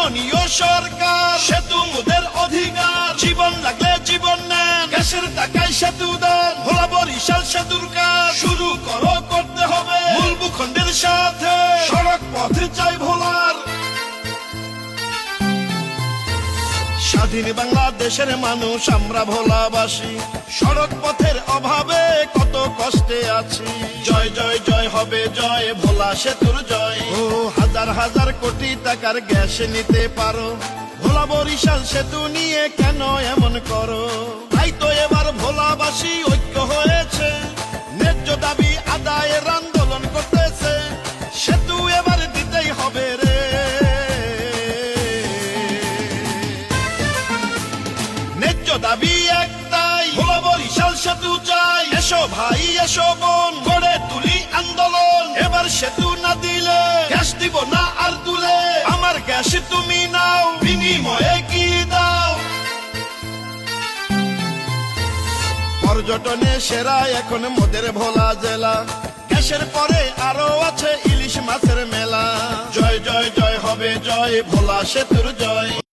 মাননীয় সরকার, সেতু মোদের অধিকার, জীবন লাগলে জীবন নেন, গ্যাসের টাকায় সেতু দেন, ভোলা বরিশাল সেতুর কাজ শুরু করতে হবে মূল ভূখণ্ডের সাথে, সড়ক পথে চাই ভোলার। স্বাধীন বাংলাদেশের মানুষ আমরা ভোলাবাসী, সড়ক পথের অভাবে কত কষ্টে আছি। জয় জয় জয় হবে জয়, ভোলা সেতুর জয়। ও হাজার হাজার কোটি টাকার গ্যাস নিতে পারো, ভোলা বরিশাল সেতু নিয়ে কেন এমন করো? তাই তো এবার ভোলাবাসী ঐক্য হয়েছে, ন্যায্য দাবি আদায়ের আন্দোলন করতেছে, সেতু এবার দিতেই হবে রে। ন্যায্য দাবি একটাই, ভোলা বরিশাল সেতু চাই। এসো ভাই এসো বোন, গড়ে তুলি আন্দোলন, এবার সেতু না দিলে গ্যাস দিব না আর তুলে, আমার গ্যাস তুমি নাও, বিনিময়ে কি দাও? পর্যটনে সেরা এখন মোদের ভোলা জেলা, গ্যাসের পরে আরো আছে ইলিশ মাছের মেলা। জয় জয় জয় হবে জয়, ভোলা সেতুর জয়।